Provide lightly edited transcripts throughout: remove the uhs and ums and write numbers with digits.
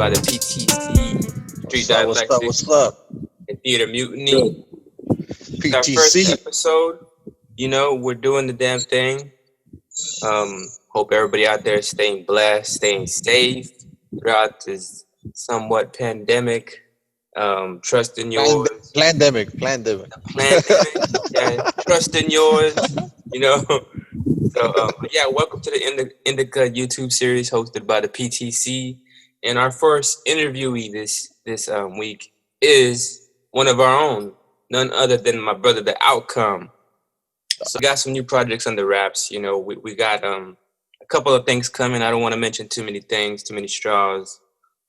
by the PTC, Street Dialectics, What's up? and Theater Mutiny. Good. It's our first PTC. episode. You know, we're doing the damn thing. Hope everybody out there is staying blessed, staying safe throughout this somewhat pandemic. Trust in yours. Plandemic. Pandemic. Yeah, trust in yours. You know. So, yeah, welcome to the Indica YouTube series hosted by the PTC. And our first interviewee this week is one of our own, none other than my brother, The Outcome. So we got some new projects under wraps. You know, we got a couple of things coming. I don't want to mention too many things, too many straws,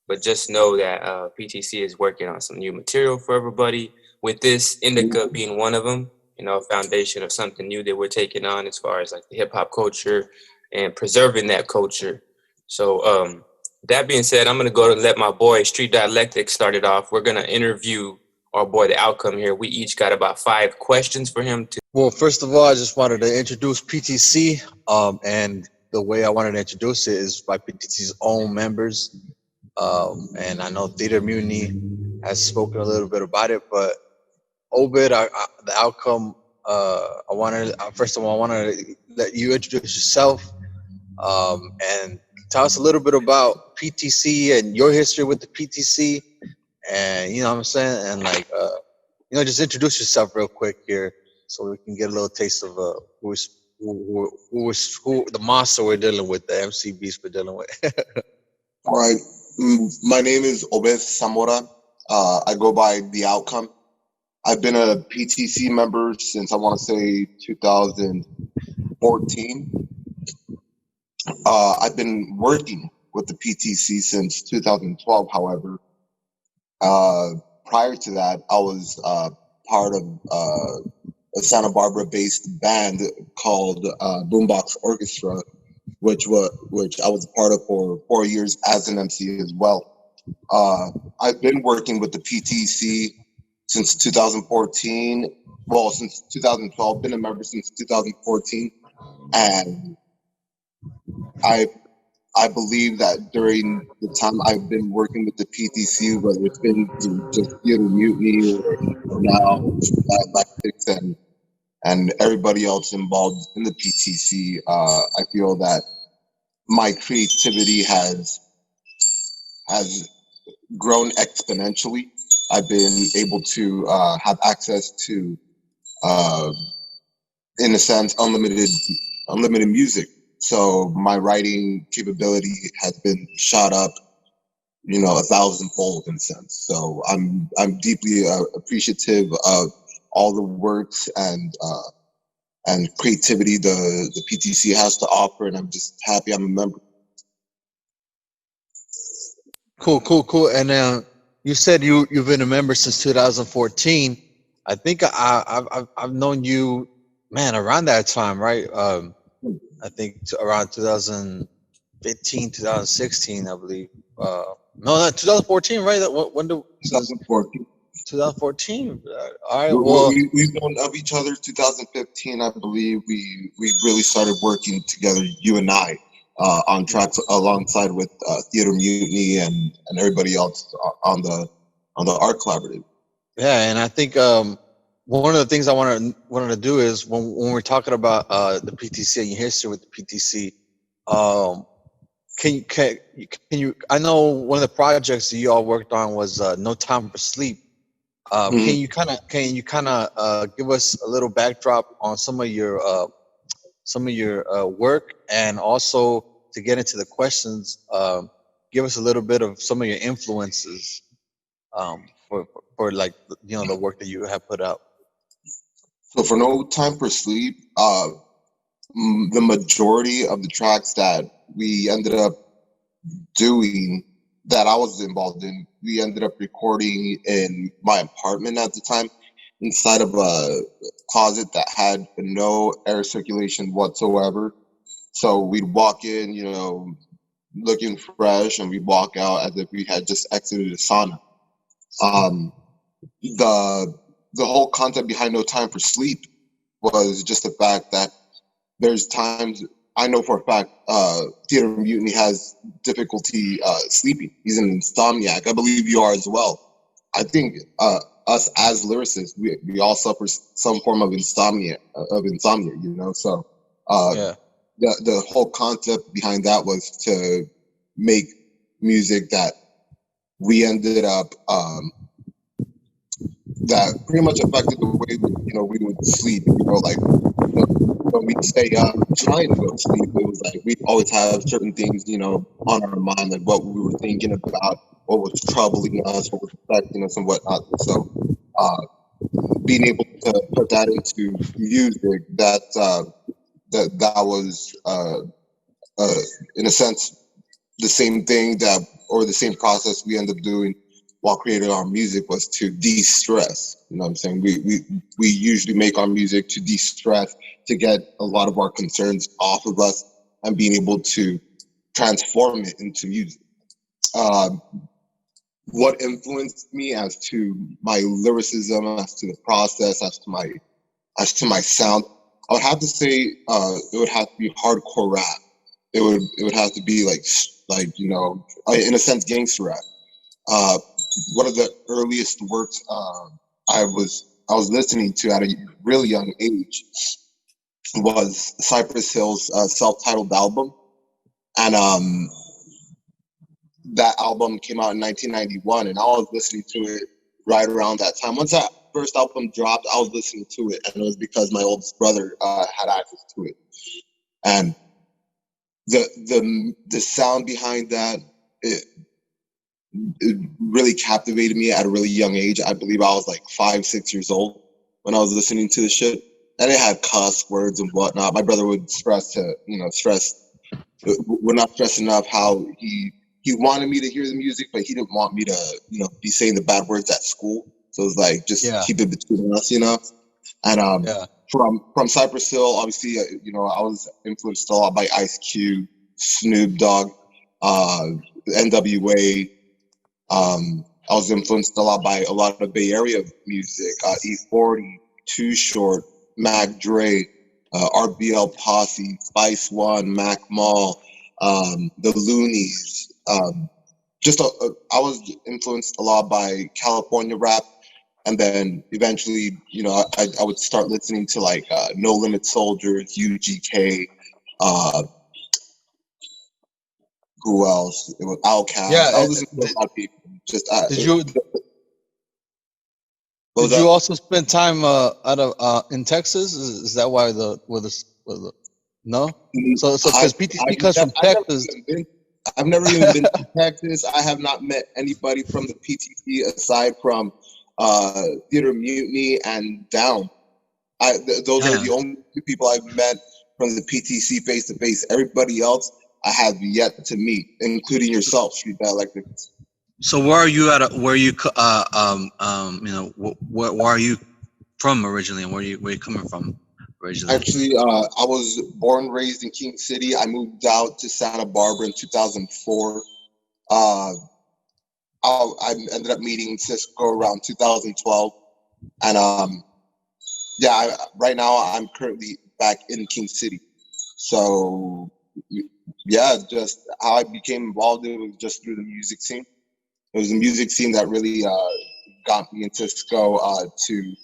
but just know that PTC is working on some new material for everybody. With this, Indica being one of them. You know, a foundation of something new that we're taking on as far as like the hip hop culture and preserving that culture. So that being said, I'm gonna go and let my boy Street Dialectics start it off. We're gonna interview our boy The Outcome here. We each got about 5 questions for him to. Well, first of all, I just wanted to introduce PTC. And the way I wanted to introduce it is by PTC's own members. And I know Theater Mutiny has spoken a little bit about it, but Obed, The Outcome. First of all, I wanted to let you introduce yourself, and tell us a little bit about PTC and your history with the PTC, and you know what I'm saying, and like just introduce yourself real quick here, so we can get a little taste of who the monster we're dealing with, the MC beast we're dealing with. All right, my name is Obed Zamora. I go by The Outcome. I've been a PTC member since I want to say 2014. I've been working with the PTC since 2012. However, prior to that, I was part of a Santa Barbara-based band called Boombox Orchestra, which I was a part of for 4 years as an MC as well. I've been working with the PTC since 2014. Well, since 2012, been a member since 2014, and I believe that during the time I've been working with the PTC, whether it's been through just Theater Mutiny or now Dialectics and everybody else involved in the PTC, I feel that my creativity has grown exponentially. I've been able to have access to, in a sense, unlimited music. So my writing capability has been shot up, 1,000-fold in a sense. So I'm deeply appreciative of all the works and creativity the PTC has to offer, and I'm just happy I'm a member. Cool. And you said you've been a member since 2014. I think I've known you, man, around that time, right? I think around 2015, 2016, I believe. No, not 2014, right? When 2014. 2014. All right. Well, we've known of each other 2015. I believe we really started working together, you and I, on tracks alongside with Theater Mutiny and everybody else on the art collaborative. Yeah, and I think one of the things I wanted to do is when we're talking about the PTC and your history with the PTC, can you? I know one of the projects that you all worked on was No Time for Sleep. Can you kind of give us a little backdrop on some of your work, and also to get into the questions, give us a little bit of some of your influences for like the work that you have put out. So for No Time for Sleep, the majority of the tracks that we ended up doing, that I was involved in, we ended up recording in my apartment at the time, inside of a closet that had no air circulation whatsoever. So we'd walk in, looking fresh, and we'd walk out as if we had just exited a sauna. The whole concept behind No Time for Sleep was just the fact that there's times I know for a fact Theater Mutiny has difficulty sleeping. He's an insomniac. I believe you are as well. I think us as lyricists, we all suffer some form of insomnia. You know, so the whole concept behind that was to make music that we ended up that pretty much affected the way we would sleep. Like when we'd stay up trying to go to sleep, it was like we'd always have certain things on our mind, like what we were thinking about, what was troubling us, what was affecting us, and whatnot. So being able to put that into music, that was in a sense the same thing or the same process we end up doing while creating our music, was to de-stress. You know what I'm saying? We usually make our music to de-stress, to get a lot of our concerns off of us and being able to transform it into music. What influenced me as to my lyricism, as to the process, as to my sound, I would have to say it would have to be hardcore rap. It would have to be like in a sense gangster rap. One of the earliest works I was listening to at a really young age was Cypress Hill's self-titled album, and that album came out in 1991, and I was listening to it right around that time. Once that first album dropped, I was listening to it, and it was because my oldest brother had access to it, and the sound behind that, it really captivated me at a really young age. I believe I was like 5-6 years old when I was listening to the shit, and it had cuss words and whatnot. My brother would would not stress enough how he wanted me to hear the music, but he didn't want me to be saying the bad words at school. So it was like, just keep it between us, And from Cypress Hill, obviously, I was influenced a lot by Ice Cube, Snoop Dogg, NWA. I was influenced a lot by a lot of Bay Area music, E40, Too Short, Mac Dre, RBL Posse, Spice One, Mac Mall, the Loonies. I was influenced a lot by California rap, and then eventually, I would start listening to like No Limit Soldiers, UGK. Who else? It was Outkast. Yeah, I was listening to a lot of people. Did you also spend time in Texas? Is that why no? So because PTC comes from Texas. I've never even been to Texas. I have not met anybody from the PTC aside from Theater Mutiny and Down. Those are the only two people I've met from the PTC face to face. Everybody else I have yet to meet, including yourself, Street Dialectics. So where are you at? Where are you where are you from originally, and where are you coming from originally? Actually, I was born and raised in King City. I moved out to Santa Barbara in 2004. I ended up meeting Cisco around 2012, and right now I'm currently back in King City. So yeah, just how I became involved, it was just through the music scene. It was the music scene that really got me and Cisco to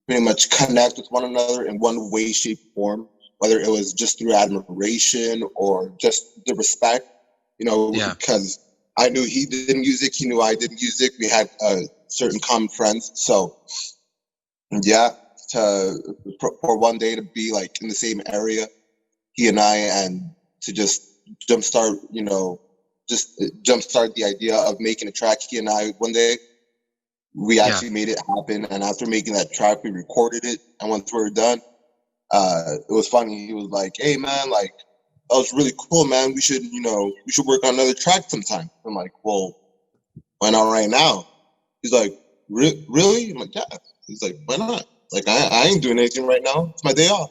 pretty much connect with one another in one way, shape, form, whether it was just through admiration or just the respect, because I knew he did music, he knew I did music. We had certain common friends. So yeah, for one day to be like in the same area, he and I, and to just jumpstart the idea of making a track, he and I, one day, we actually made it happen. And after making that track, we recorded it. And once we were done, it was funny. He was like, "Hey man, like, that was really cool, man. We should work on another track sometime." I'm like, "Well, why not right now?" He's like, "Really?" I'm like, "Yeah." He's like, "Why not? Like, I ain't doing anything right now. It's my day off."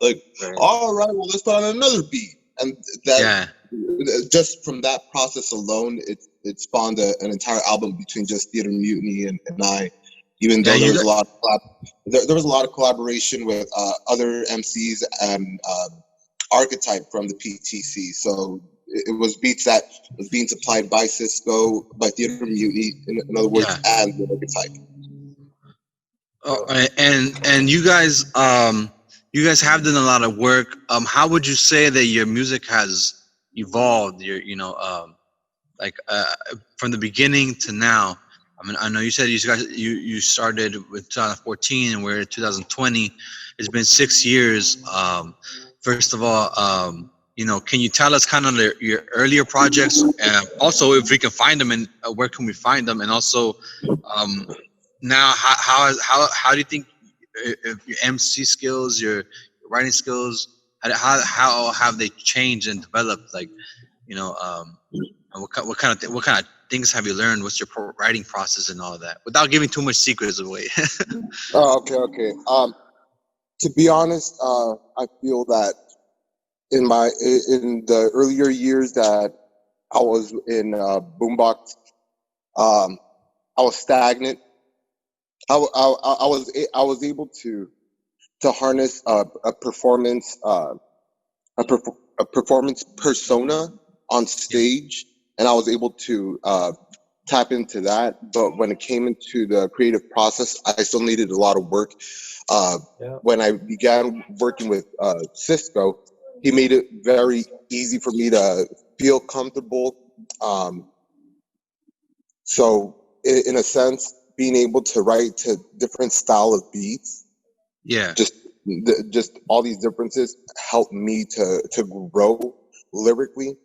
Like, all right, well, let's put on another beat. And that, just from that process alone, it spawned an entire album between just Theater Mutiny and I. Even though there was a lot of collaboration with other MCs and archetype from the PTC. So it was beats that was being supplied by Cisco, by Theater Mutiny, in other words, Yeah. and the archetype. And you guys have done a lot of work. How would you say that your music has evolved? From the beginning to now. I mean, I know you said you started with 2014 and we're in 2020. It's been 6 years. First of all, can you tell us kind of your earlier projects? Also, if we can find them, and where can we find them? And also, now how do you think if your MC skills, your writing skills, how have they changed and developed? Like, what kind of things have you learned? What's your writing process and all of that? Without giving too much secrets away. Oh, okay. To be honest, I feel that in the earlier years that I was in Boombox, I was stagnant. I was able to harness a performance performance persona on stage, and I was able to tap into that. But when it came into the creative process, I still needed a lot of work. When I began working with Cisco, he made it very easy for me to feel comfortable. So in a sense, being able to write to different style of beats, just all these differences helped me to grow lyrically,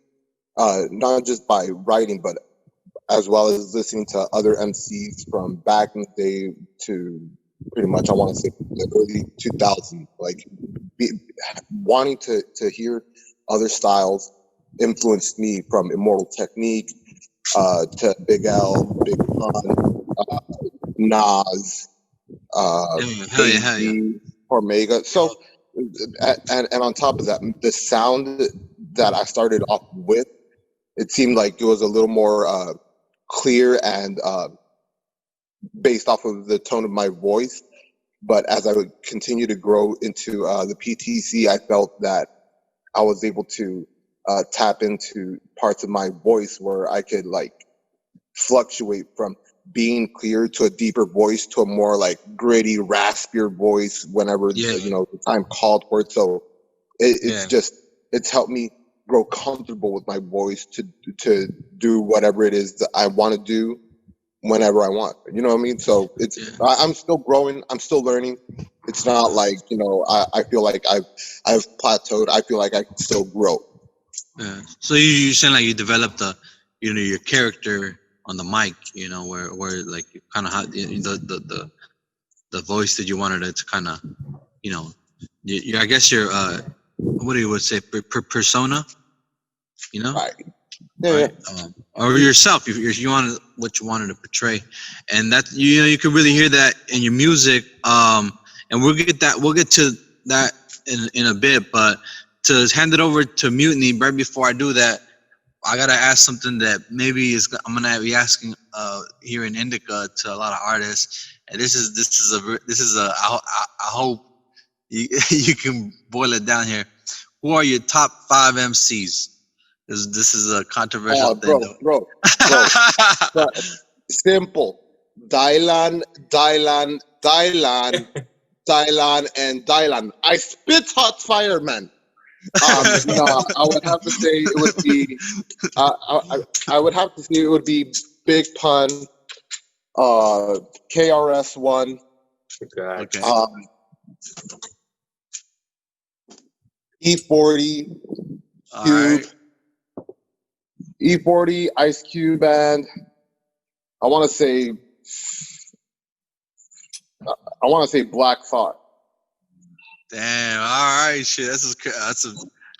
not just by writing, but as well as listening to other MCs from back in the day to pretty much, I want to say, the early 2000s. Like, wanting to hear other styles influenced me, from Immortal Technique to Big L, Big Pun, Nas, Omega. So, and on top of that, the sound that I started off with, it seemed like it was a little more clear and based off of the tone of my voice. But as I would continue to grow into the PTC, I felt that I was able to tap into parts of my voice where I could fluctuate from being clear to a deeper voice to a more gritty, raspier voice whenever the time called for it. So it's helped me grow comfortable with my voice to do whatever it is that I want to do whenever I want. You know what I mean? So I'm still growing. I'm still learning. It's not like, I feel like I've plateaued. I feel like I can still grow. Yeah. So you sound like you developed your character on the mic, where you kind of had the voice that you wanted it to kind of, I guess your what do you would say, persona, Right. Right? Or yourself, you wanted what you wanted to portray, and that you can really hear that in your music. And we'll get to that in a bit, but to hand it over to Mutiny, right before I do that, I gotta ask something that maybe I'm gonna be asking here in Indica to a lot of artists, and this is I hope you can boil it down here. Who are your top 5 MCs? This is a controversial thing. Bro. Simple. Dylan, and Dylan. I spit hot fire, man. No, I would have to say it would be. I would have to say it would be Big Pun, KRS-One, E40, Cube, E40, Ice Cube, and I want to say Black Thought. Damn! All right, shit. That's a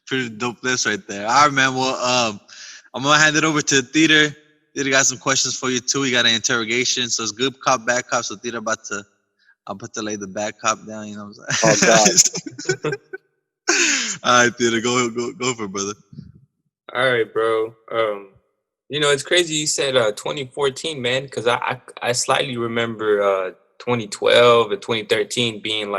pretty dope list right there. All right, man. Well, I'm gonna hand it over to Theater. Theater got some questions for you too. He got an interrogation, so it's good cop, bad cop. So Theater I'm about to lay the bad cop down. You know what I'm saying? Oh God. All right, Theater, go for it, brother. All right, bro. It's crazy you said 2014, man, because I slightly remember 2012 and 2013 being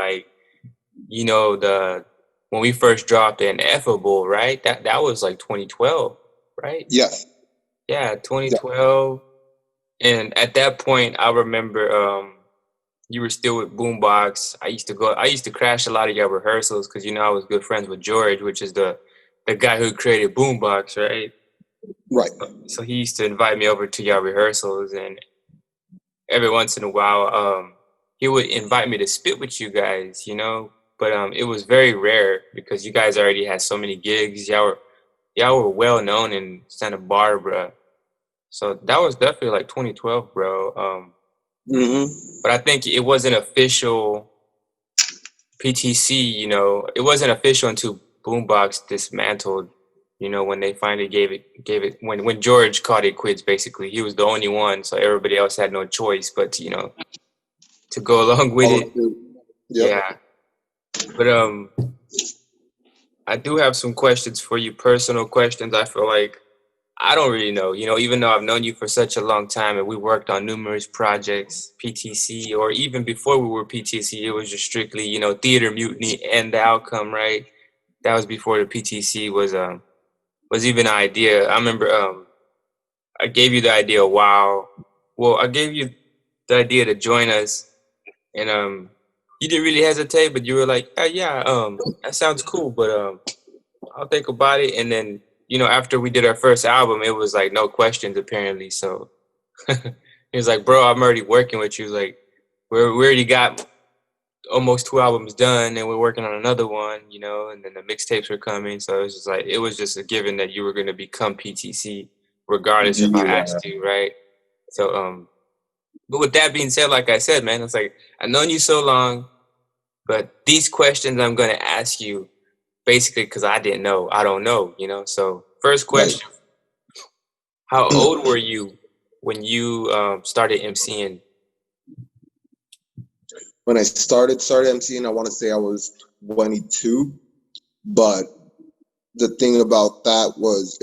when we first dropped Ineffable, right? That was like 2012, right? Yes. Yeah, 2012. And at that point, I remember you were still with Boombox. I used to crash a lot of your rehearsals because I was good friends with George, which is the guy who created Boombox, right? Right. So he used to invite me over to your rehearsals, and every once in a while, he would invite me to spit with you guys, but it was very rare because you guys already had so many gigs. Y'all were well known in Santa Barbara. So that was definitely like 2012, bro. But I think it wasn't official PTC, it wasn't official until Boombox dismantled, when they finally gave it when George called it quits. Basically, he was the only one, so everybody else had no choice but to go along with it. Yep. Yeah. But I do have some questions for you, personal questions. I feel like I don't really know, even though I've known you for such a long time and we worked on numerous projects, PTC, or even before we were PTC, it was just strictly, Theater Mutiny and The Outcome, right? That was before the PTC was even an idea. I remember I gave you the idea I gave you the idea to join us, and you didn't really hesitate, but you were like, yeah, that sounds cool, but I'll think about it. And then, after we did our first album, it was like no questions apparently. So he was like, bro, I'm already working with you. Like, we already got almost 2 albums done and we're working on another one, and then the mixtapes were coming. So it was just a given that you were going to become PTC regardless if I asked you, right? So, but with that being said, like I said, man, it's like, I've known you so long, but these questions I'm going to ask you basically because I didn't know. I don't know, So first question, How old were you when you started MCing? When I started MCing, I want to say I was 22, but the thing about that was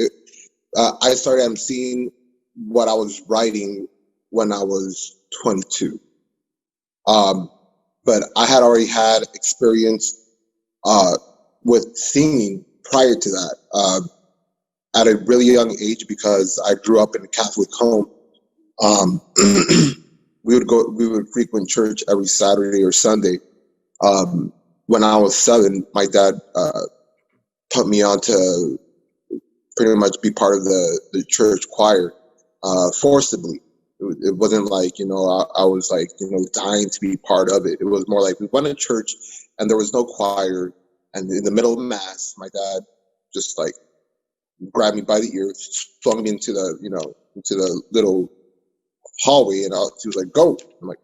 I started MCing what I was writing when I was 22. But I had already had experience with singing prior to that at a really young age because I grew up in a Catholic home. We would frequent church every Saturday or Sunday. When I was 7, my dad put me on to pretty much be part of the church choir forcibly. It wasn't like, I was like, dying to be part of it. It was more like we went to church and there was no choir. And in the middle of mass, my dad just like grabbed me by the ear, flung me into the little hallway, and he was like, go. I'm like,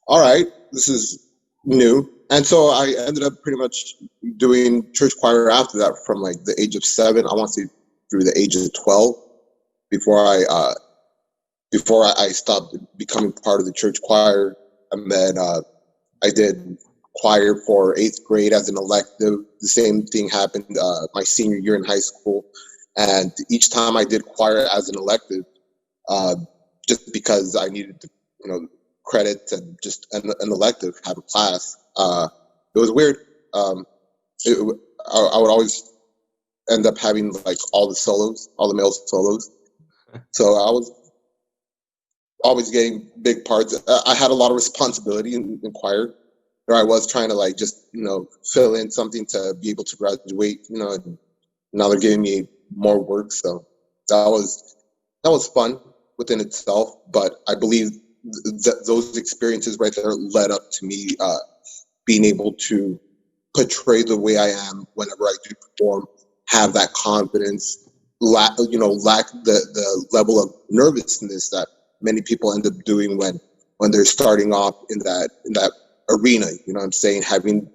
all right, this is new. And so I ended up pretty much doing church choir after that from like the age of 7, I want to say through the age of 12 before I stopped becoming part of the church choir. And then I did choir for 8th grade as an elective. The same thing happened my senior year in high school. And each time I did choir as an elective, just because I needed to, credits and just an elective, have a class. It was weird. I would always end up having like all the male solos. So I was always getting big parts. I had a lot of responsibility in choir. Or I was trying to like just, fill in something to be able to graduate, and now they're giving me more work. So that was fun within itself. But I believe those experiences right there led up to me being able to portray the way I am whenever I do perform, have that confidence, lack the level of nervousness that many people end up doing when they're starting off in that arena. You know what I'm saying? Having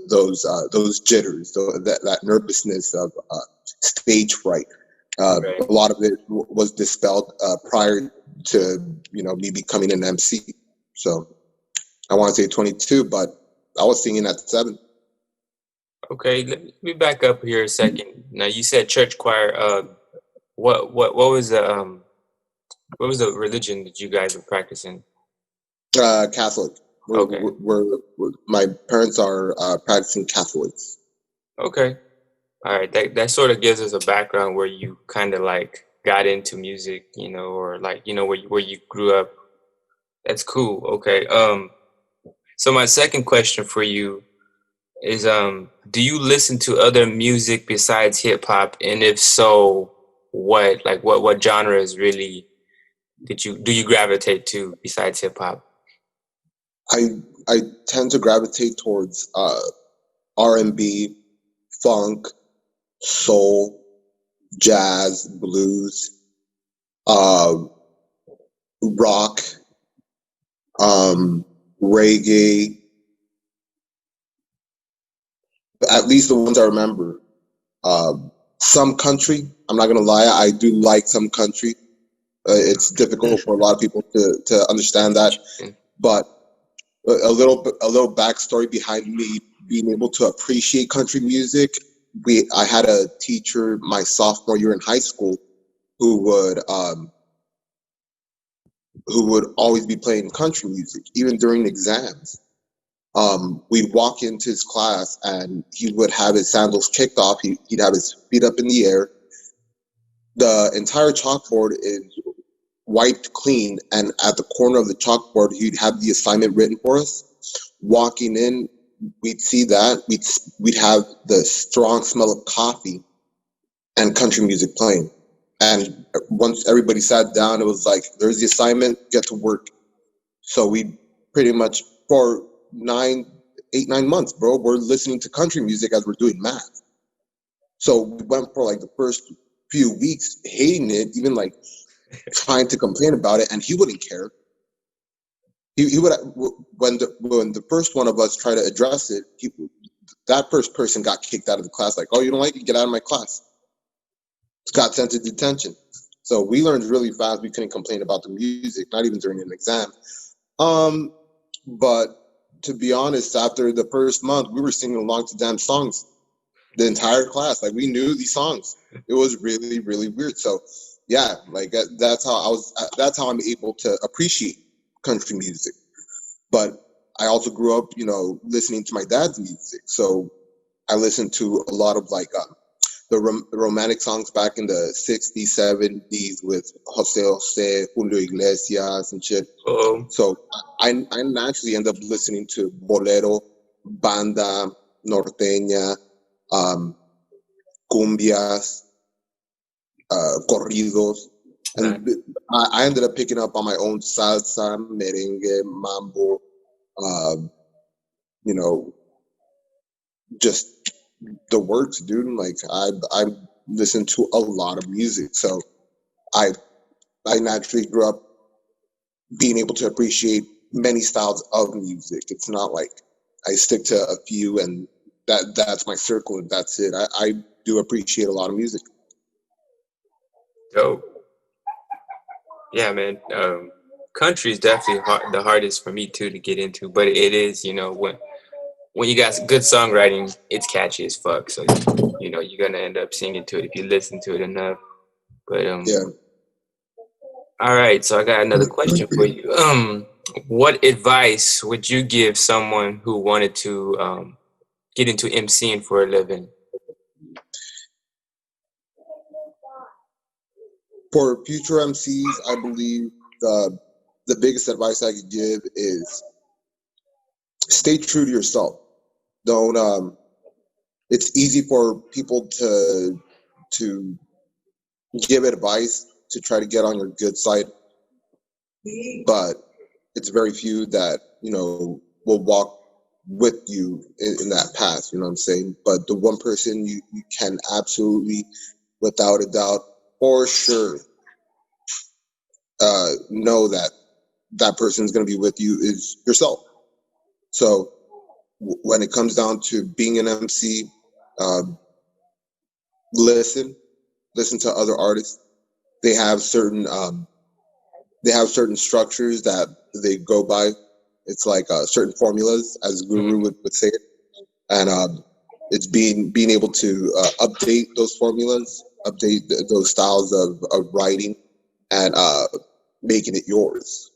those jitters, that nervousness of stage fright. Right. A lot of it was dispelled prior to me becoming an MC. So I want to say 22, but I was singing at 7. Okay, let me back up here a second. Now you said church choir. What was the religion that you guys were practicing? Catholic. Okay. My parents are practicing Catholics. Okay. All right. That sort of gives us a background where you kind of like got into music, you know, or like, you know, where you grew up. That's cool. Okay. So my second question for you is, do you listen to other music besides hip hop? And if so, what? Like what genres really do you gravitate to besides hip hop? I tend to gravitate towards R&B, funk, soul, jazz, blues, uh, rock, reggae. At least the ones I remember. Some country. I'm not gonna lie. I do like some country. It's difficult for a lot of people to understand that, but a little backstory behind me being able to appreciate country music. I had a teacher my sophomore year in high school who would always be playing country music even during exams. We'd walk into his class and he would have his sandals kicked off. He'd have his feet up in the air. The entire chalkboard is wiped clean, and at the corner of the chalkboard, he'd have the assignment written for us. Walking in, we'd see that we'd have the strong smell of coffee and country music playing. And once everybody sat down, it was like, "There's the assignment, get to work." So we pretty much for 9 months, bro, we're listening to country music as we're doing math. So we went for like the first few weeks hating it, even like trying to complain about it, and he wouldn't care. He would when the first one of us tried to address it, that first person got kicked out of the class. Like, "Oh, you don't like it? Get out of my class." Got sent to detention. So we learned really fast. We couldn't complain about the music, not even during an exam. But to be honest, after the first month, we were singing along to damn songs. The entire class, like we knew these songs. It was really, really weird. So, yeah, like that's how I was. That's how I'm able to appreciate country music. But I also grew up, listening to my dad's music. So I listened to a lot of like the romantic songs back in the 60s, 70s with Jose, Julio Iglesias and shit. So I naturally end up listening to bolero, banda, norteña, cumbias, corridos. And I ended up picking up on my own salsa, merengue, mambo, just the words, dude. Like I listen to a lot of music, so I naturally grew up being able to appreciate many styles of music. It's not like I stick to a few and that's my circle and that's it. I do appreciate a lot of music. Dope. Yeah, man. Country is definitely the hardest for me too to get into, but it is, when you got good songwriting, it's catchy as fuck. So you're gonna end up singing to it if you listen to it enough. But yeah. All right, so I got another question for you. What advice would you give someone who wanted to get into MCing for a living? For future MCs, I believe the biggest advice I could give is stay true to yourself. Don't. It's easy for people to give advice to try to get on your good side, but it's very few that will walk with you in that path. You know what I'm saying? But the one person you can absolutely, without a doubt, for sure, know that person is going to be with you is yourself. So when it comes down to being an MC, listen to other artists. They have certain structures that they go by. It's like certain formulas, as Guru would say it, and it's being able to update those formulas, update those styles of writing, and making it yours.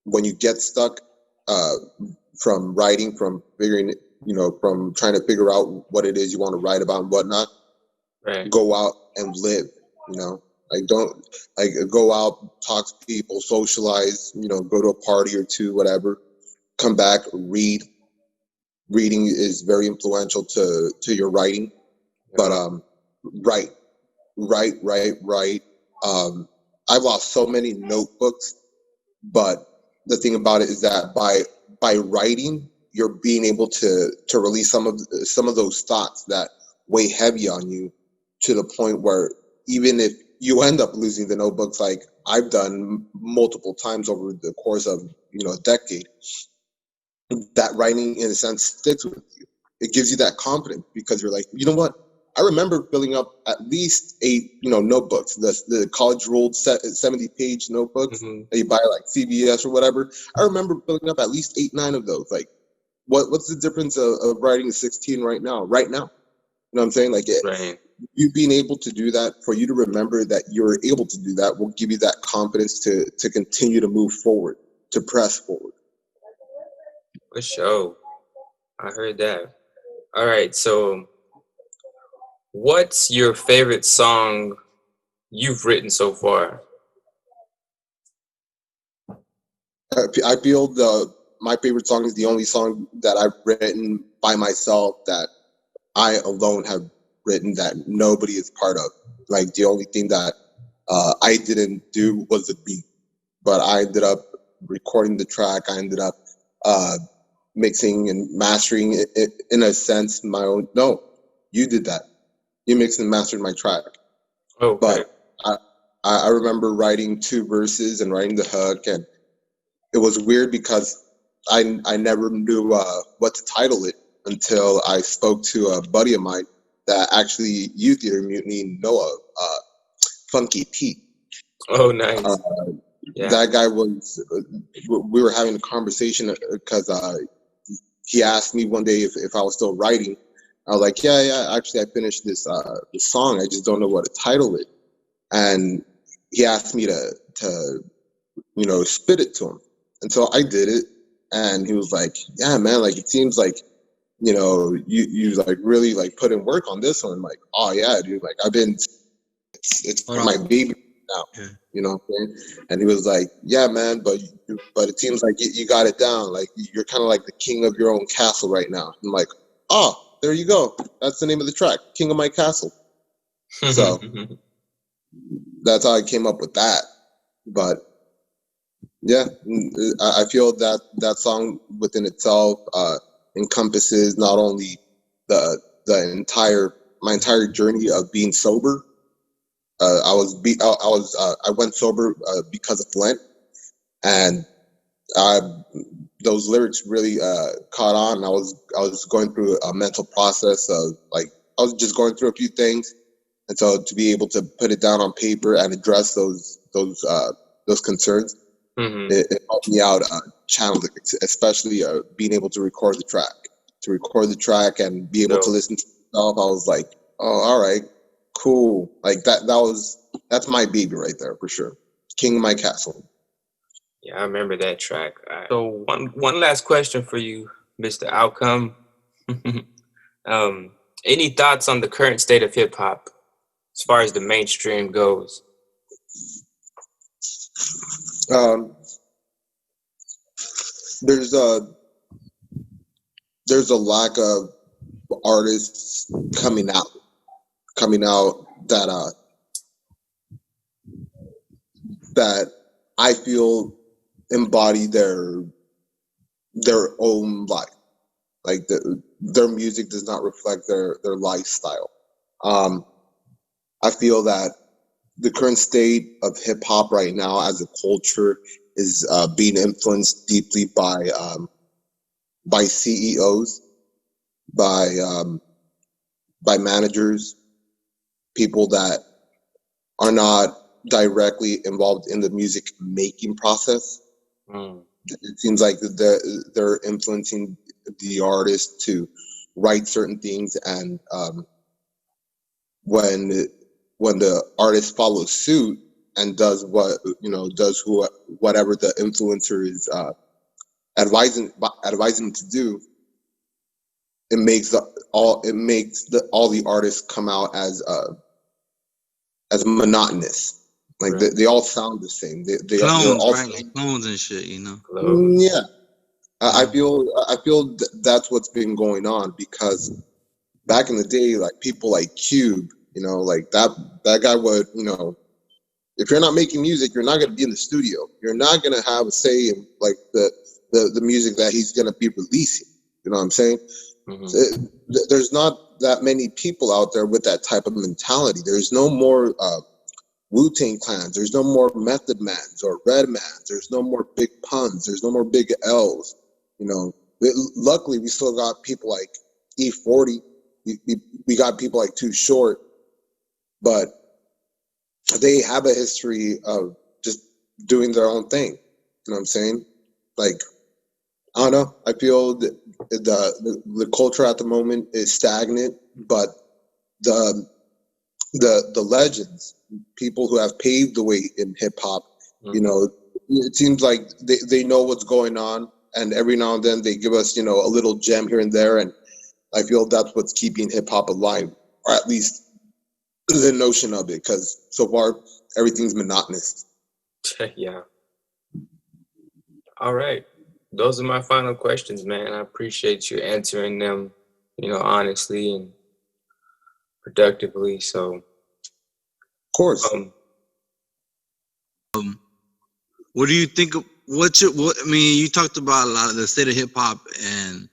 When you get stuck from writing, from figuring from trying to figure out what it is you want to write about and whatnot. Right. Go out and live, don't go out, talk to people, socialize, go to a party or two, whatever. Come back, read. Reading is very influential to your writing. But write. I've lost so many notebooks, but the thing about it is that by writing, you're being able to release some of those thoughts that weigh heavy on you, to the point where even if you end up losing the notebooks, like I've done multiple times over the course of a decade, that writing in a sense sticks with you. It gives you that confidence, because you're like, you know what? I remember filling up at least 8, notebooks, the college ruled 70-page notebooks that you buy like CVS or whatever. I remember filling up at least 8, 9 of those. Like, what's the difference of writing a 16 right now? Right now, you know what I'm saying? Like, Right. You being able to do that, for you to remember that you're able to do that, will give you that confidence to continue to move forward, to press forward. For sure. I heard that. All right. So, what's your favorite song you've written so far? I feel my favorite song is the only song that I've written by myself, that I alone have written, that nobody is part of. Like, the only thing that I didn't do was the beat, but I ended up recording the track. I ended up mixing and mastering it in a sense my own. No, you did that. You mixed and mastered my track. Okay. But I remember writing 2 verses and writing the hook, and it was weird because I never knew what to title it until I spoke to a buddy of mine that actually used Theater Mutiny, Noah, Funky Pete. Oh, nice. Yeah. That guy was, we were having a conversation because he asked me one day if I was still writing. I was like, yeah, actually I finished this song. I just don't know what to title it. And he asked me to spit it to him. And so I did it, and he was like, yeah, man, like, it seems like, you like really like put in work on this one. I'm like, oh yeah, dude, like it's my baby now. Yeah. You know what I'm saying? And he was like, yeah, man, but it seems like you got it down. Like, you're kind of like the king of your own castle right now. I'm like, oh, there you go. That's the name of the track, King of My Castle. So that's how I came up with that. But yeah, I feel that song within itself encompasses not only my entire journey of being sober. I went sober because of Lent, and those lyrics really caught on. I was going through a mental process of, like, I was just going through a few things, and so to be able to put it down on paper and address those concerns, it helped me out channeling, especially being able to record the track and be able to listen to myself. I was like, oh, all right, cool. Like that's my baby right there for sure. King of My Castle. Yeah, I remember that track. So one last question for you, Mr. Outcome. Any thoughts on the current state of hip hop as far as the mainstream goes? There's a lack of artists coming out that I feel embody their own life. Like, their music does not reflect their lifestyle. I feel that the current state of hip hop right now as a culture is being influenced deeply by CEOs, by managers, people that are not directly involved in the music making process. It seems like they're influencing the artist to write certain things, and when the artist follows suit and does whatever the influencer is advising them to do, it makes all the artists come out as monotonous. Like Right. they all sound the same. They're Clones, all right? Like clones and shit, you know. yeah. I Yeah. feel that's what's been going on, because back in the day, like people like Cube, you know, like that guy would, you know, if you're not making music, you're not going to be in the studio. You're not going to have a say in like the music that he's going to be releasing. You know what I'm saying? Mhm. So there's not that many people out there with that type of mentality. There's no more Wu-Tang Clans. There's no more Method Mans or Red Mans. There's no more Big Puns. There's no more Big L's. You know, luckily we still got people like E40. We got people like Too Short, but they have a history of just doing their own thing. You know what I'm saying? Like, I don't know. I feel that the culture at the moment is stagnant, but the legends, people who have paved the way in hip hop, you know, it seems like they know what's going on, and every now and then they give us, you know, a little gem here and there, and I feel that's what's keeping hip hop alive, or at least the notion of it, because so far everything's monotonous. Yeah. All right. Those are my final questions, man. I appreciate you answering them, you know, honestly and productively. So, Of course. What do you think of what I mean, you talked about a lot of the state of hip hop, and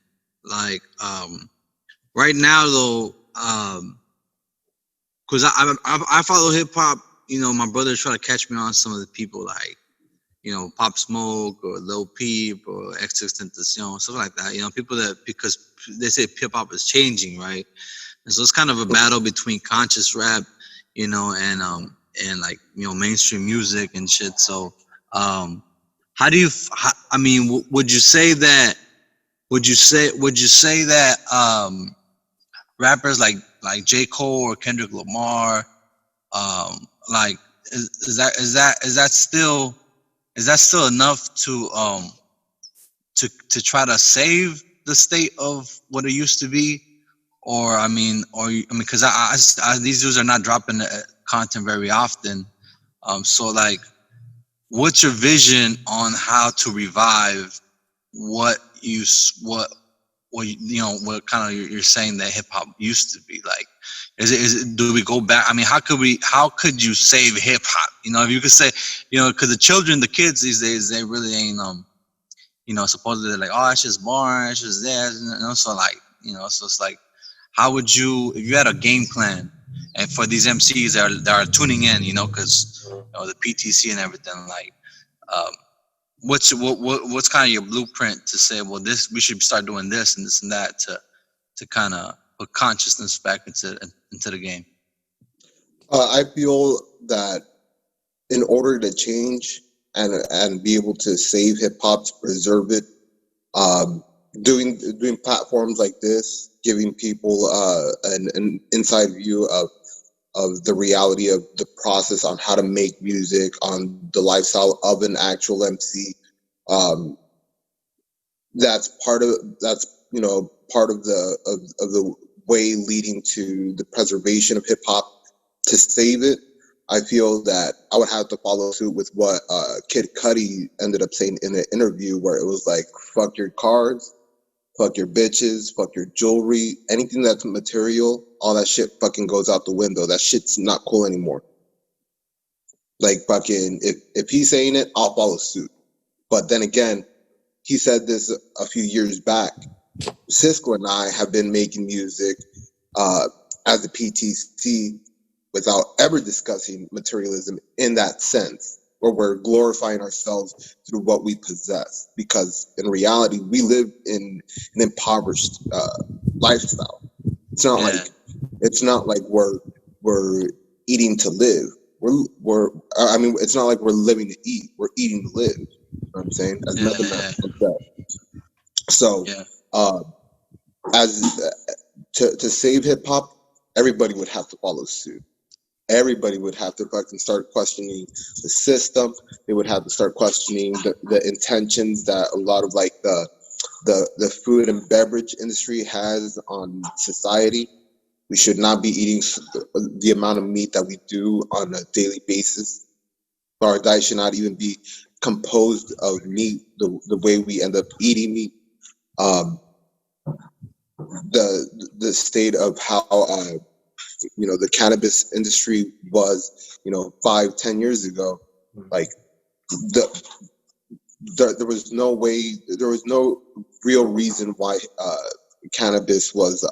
like right now though, because I follow hip hop, you know, my brother's trying to catch me on some of the people like, you know, Pop Smoke or Lil Peep or XXXTentacion, stuff like that. You know, people that, because they say hip hop is changing, right? And so it's kind of a battle between conscious rap, you know, and like, you know, mainstream music and shit. So, how do you? I mean, would you say that? Would you say that rappers like J. Cole or Kendrick Lamar, like is that still enough to try to save the state of what it used to be? Or I mean, because I these dudes are not dropping content very often. So like, what's your vision on how to revive what you know, what kind of you're saying that hip hop used to be like? Is it do we go back? I mean, how could you save hip hop? You know, if you could say, you know, because the kids these days, they really ain't you know, supposedly they're like, oh, that's just boring, it's just there, you know. So like, you know, so it's like, how would you, if you had a game plan, and for these MCs that are tuning in, you know, because you know, the PTC and everything, like, what's kind of your blueprint to say, well, we should start doing this and this and that to kind of put consciousness back into the game? I feel that in order to change and be able to save hip hop, to preserve it, doing platforms like this, giving people an inside view of the reality of the process on how to make music, on the lifestyle of an actual MC. That's part of the way leading to the preservation of hip hop. To save it, I feel that I would have to follow suit with what Kid Cudi ended up saying in an interview, where it was like, fuck your cars, fuck your bitches, fuck your jewelry, anything that's material, all that shit fucking goes out the window. That shit's not cool anymore. Like, fucking, if he's saying it, I'll follow suit. But then again, he said this a few years back. Cisco and I have been making music as a PTC without ever discussing materialism in that sense, where we're glorifying ourselves through what we possess. Because in reality, we live in an impoverished lifestyle. It's not like we're eating to live. It's not like we're living to eat. We're eating to live. You know what I'm saying? As Method Man said. So, to save hip hop, everybody would have to follow suit. Everybody would have to fucking start questioning the system. They would have to start questioning the intentions that a lot of like the the food and beverage industry has on society. We should not be eating the amount of meat that we do on a daily basis. Our diet should not even be composed of meat the way we end up eating meat. The state of how the cannabis industry was 5-10 years ago, like there was no way, there was no real reason why cannabis was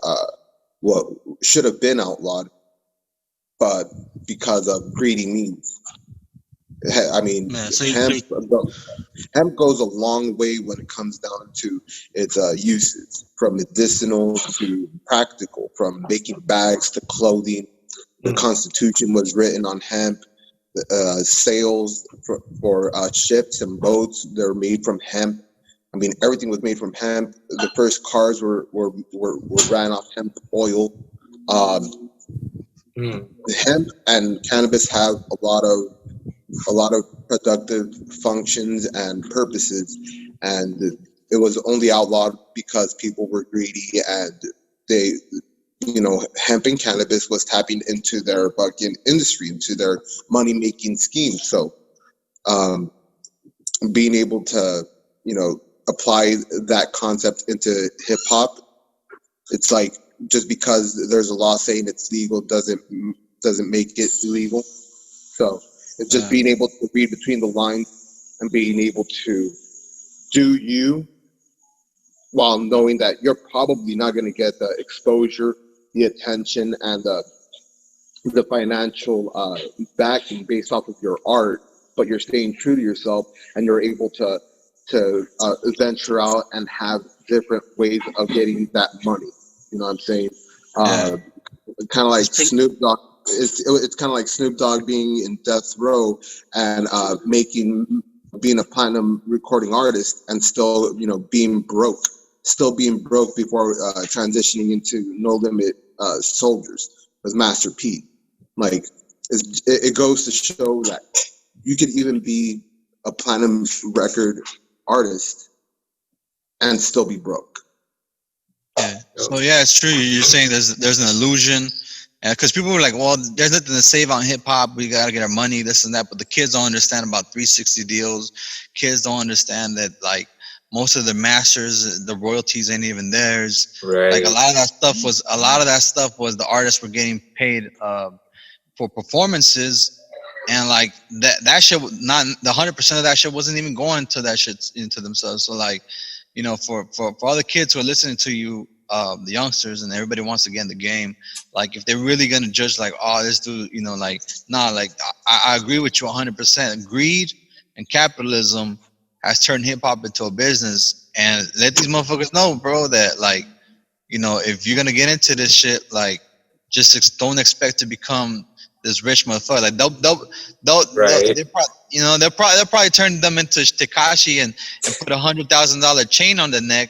what should have been outlawed, but because of greedy means. I mean, hemp goes a long way when it comes down to its uses, from medicinal to practical, from making bags to clothing. The Constitution was written on hemp. Sails for ships and boats, they're made from hemp. I mean, everything was made from hemp. The first cars were ran off hemp oil. Hemp and cannabis have a lot of productive functions and purposes, and it was only outlawed because people were greedy, and they, hemp and cannabis was tapping into their fucking industry, into their money-making scheme. So being able to, apply that concept into hip-hop, it's like, just because there's a law saying it's legal doesn't make it illegal. So it's just being able to read between the lines and being able to do you, while knowing that you're probably not going to get the exposure, the attention, and the financial backing based off of your art, but you're staying true to yourself, and you're able to venture out and have different ways of getting that money. You know what I'm saying? Kind of like Snoop Dogg. It's kind of like Snoop Dogg being in death row and being a platinum recording artist and still being broke before transitioning into No Limit Soldiers with Master P. Like it goes to show that you could even be a platinum record artist and still be broke. Yeah. So yeah, it's true. You're saying there's an illusion, because people were like, well, there's nothing to save on hip hop. We gotta get our money, this and that. But the kids don't understand about 360 deals. Kids don't understand that like most of the masters, the royalties ain't even theirs. Right. Like a lot of that stuff was the artists were getting paid for performances, and like that shit, not the 100% of that shit wasn't even going to that shit into themselves. So like, for all the kids who are listening to you, the youngsters, and everybody wants to get in the game, like if they're really gonna judge like, oh, this dude, like, nah, like I agree with you 100%. Greed and capitalism has turned hip hop into a business, and let these motherfuckers know, bro, that like, if you're gonna get into this shit, like, just don't expect to become this rich motherfucker. Like they'll probably turn them into Tekashi and put $100,000 chain on the neck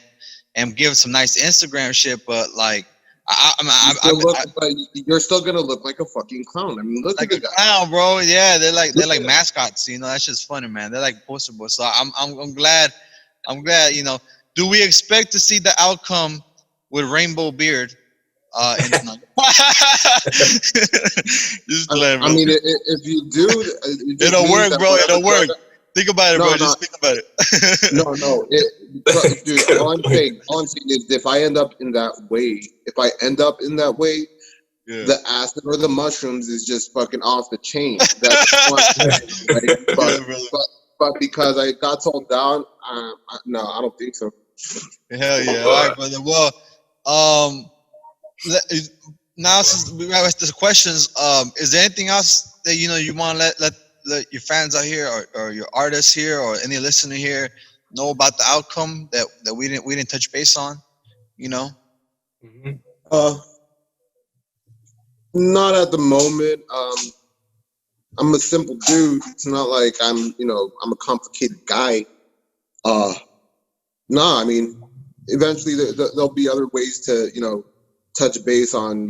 and give some nice Instagram shit, but like you're still gonna look like a fucking clown. I mean, look like at the guy. Clown, bro. Yeah, they're like mascots. That's just funny, man. They're like poster boys. So I'm glad. Do we expect to see the outcome with Rainbow Beard? Just glad, bro. I mean, if you do, it'll work, bro. It'll work. Think about it, bro. Just think about it. No. Dude, all I'm saying is, if I end up in that way, the acid or the mushrooms is just fucking off the chain. That's one thing, but because I got told down, no, I don't think so. Hell yeah! All right, brother. Well, now since we have the questions, is there anything else that you want to let your fans out here or your artists here or any listener here know about the outcome that we didn't touch base on? Not at the moment. I'm a simple dude. It's not like I'm a complicated guy. I mean, eventually there'll be other ways to touch base on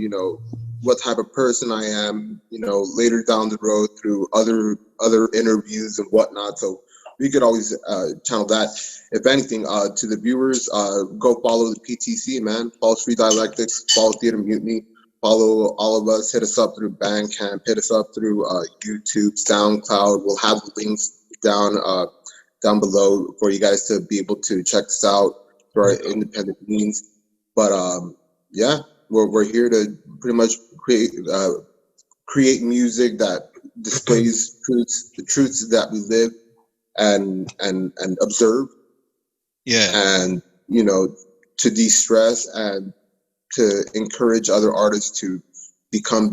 what type of person I am later down the road through other interviews and whatnot. So we could always channel that. If anything, to the viewers, go follow the PTC, man. Follow Street Dialectics, follow Theater Mutiny, follow all of us. Hit us up through Bandcamp, hit us up through YouTube, SoundCloud. We'll have the links down below for you guys to be able to check us out through our independent means. But yeah, we're here to pretty much create music that displays the truths that we live and observe. Yeah. And to de-stress and to encourage other artists to become a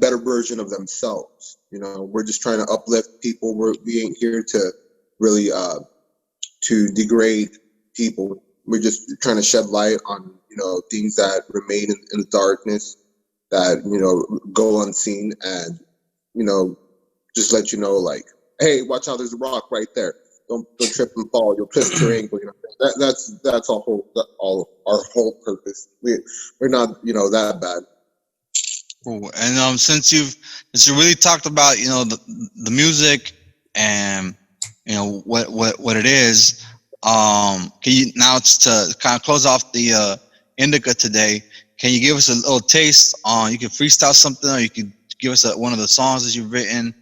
better version of themselves. We're just trying to uplift people. We ain't here to really to degrade people. We're just trying to shed light on things that remain in the darkness, that go unseen, and just let you know, like, hey, watch out, there's a rock right there. Don't trip and fall. You'll twist your ankle. That's all our whole purpose. We're not that bad. Cool. And since you really talked about the music and what it is, can you, now it's to kind of close off the Indica today, can you give us a little taste on, you can freestyle something, or you could give us one of the songs that you've written,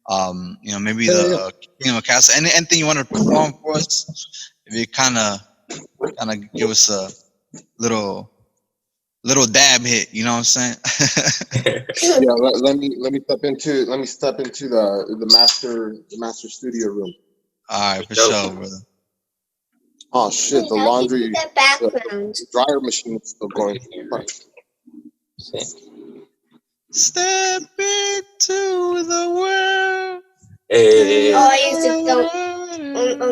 maybe the King of Castle, anything you want to perform for us? If you kind of give us a little dab hit, you know what I'm saying? Yeah, let me step into the master studio room. All right, for sure, brother. Oh shit, the laundry, the background. the dryer machine is still going. Step into the world. Hey. Oh, I used to don't.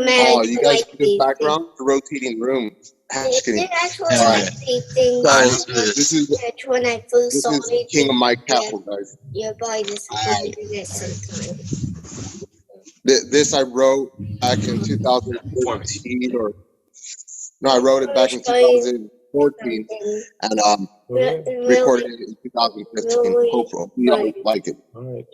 Oh, you guys see this background? The rotating room. It's actually Yeah. thing. So this is When I first saw it, King of Mike Castle, guys. your boy disappeared sometime. This I wrote back in 2013, or no, I wrote it back in 2014, and recorded it in 2015. Hopefully, you like it. All right.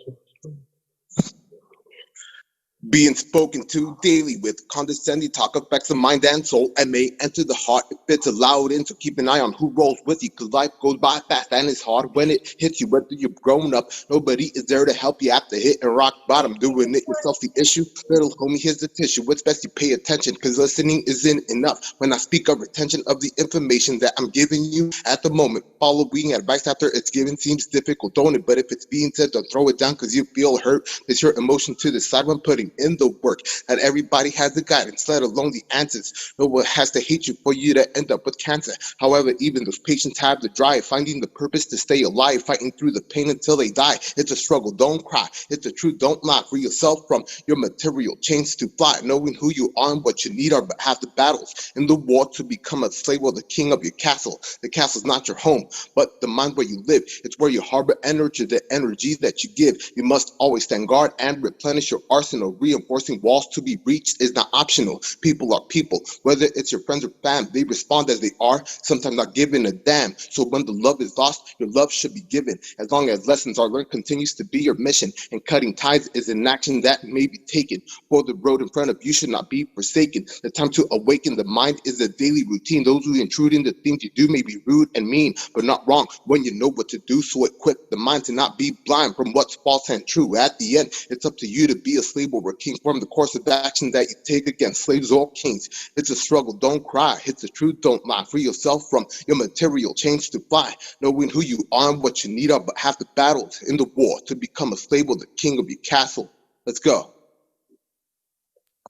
Being spoken to daily with condescending talk affects the mind and soul and may enter the heart if it's allowed in. So keep an eye on who rolls with you, because life goes by fast and it's hard when it hits you. Whether you've grown up, nobody is there to help you after hitting rock bottom. Doing it yourself the issue. Little homie, here's the tissue. What's best you pay attention, because listening isn't enough. When I speak of retention of the information that I'm giving you at the moment, following advice after it's given seems difficult, don't it? But if it's being said, don't throw it down because you feel hurt. It's your emotion to the side when putting in the work. Not everybody has the guidance, let alone the answers. No one has to hate you for you to end up with cancer. However, even those patients have the drive, finding the purpose to stay alive, fighting through the pain until they die. It's a struggle, don't cry. It's the truth, don't lie. Free yourself from your material chains to fly, knowing who you are and what you need are half the battles in the war to become a slave or the king of your castle. The castle's not your home, but the mind where you live. It's where you harbor energy, the energy that you give. You must always stand guard and replenish your arsenal. Reinforcing walls to be reached is not optional. People are people, whether it's your friends or fam. They respond as they are, sometimes not giving a damn. So when the love is lost, your love should be given. As long as lessons are learned continues to be your mission, and cutting ties is an action that may be taken. For the road in front of you should not be forsaken. The time to awaken the mind is a daily routine. Those who intrude into things you do may be rude and mean, but not wrong when you know what to do. So equip the mind to not be blind from what's false and true. At the end, it's up to you to be a slave or a king. From the course of action that you take against slaves or kings. It's a struggle, don't cry. It's the truth, don't lie. Free yourself from your material chains to fly. Knowing who you are and what you need are but half the battles in the war to become a slave or the king of your castle. Let's go.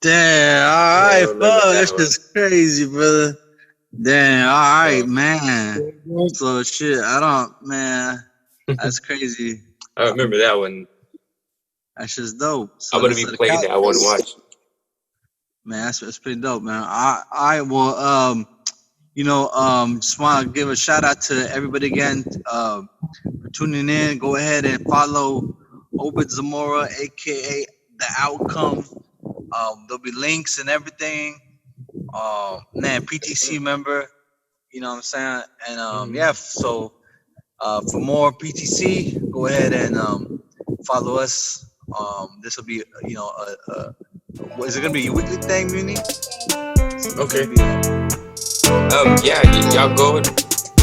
Damn, all right, bro. That's just crazy, brother. Damn, all right, man. So shit, man, that's crazy. I remember that one. That's just dope. So I'm gonna be playing that. I want to watch. Man, that's pretty dope, man. Well, just want to give a shout out to everybody again for tuning in. Go ahead and follow Obed Zamora, aka The Outcome. There'll be links and everything. PTC member, you know what I'm saying? And so for more PTC, go ahead and follow us This will be, is it gonna be a weekly thing, Muni? Okay. Yeah, y'all go.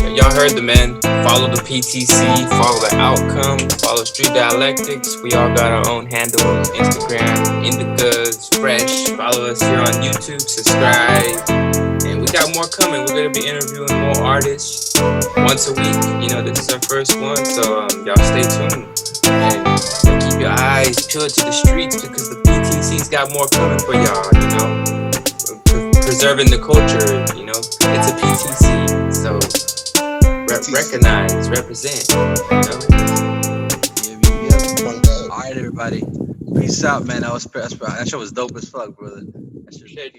Y'all heard the man. Follow the PTC, follow the outcome, follow Street Dialectics. We all got our own handles: Instagram, Indica's Fresh. Follow us here on YouTube, subscribe, and we got more coming. We're gonna be interviewing more artists once a week. This is our first one, so y'all stay tuned and keep your eyes peeled to the streets because the PTC's got more coming for y'all. Preserving the culture. It's a PTC, so. Recognize, represent, Yeah. All right, everybody. Peace out, man. That shit was dope as fuck, brother. That shit.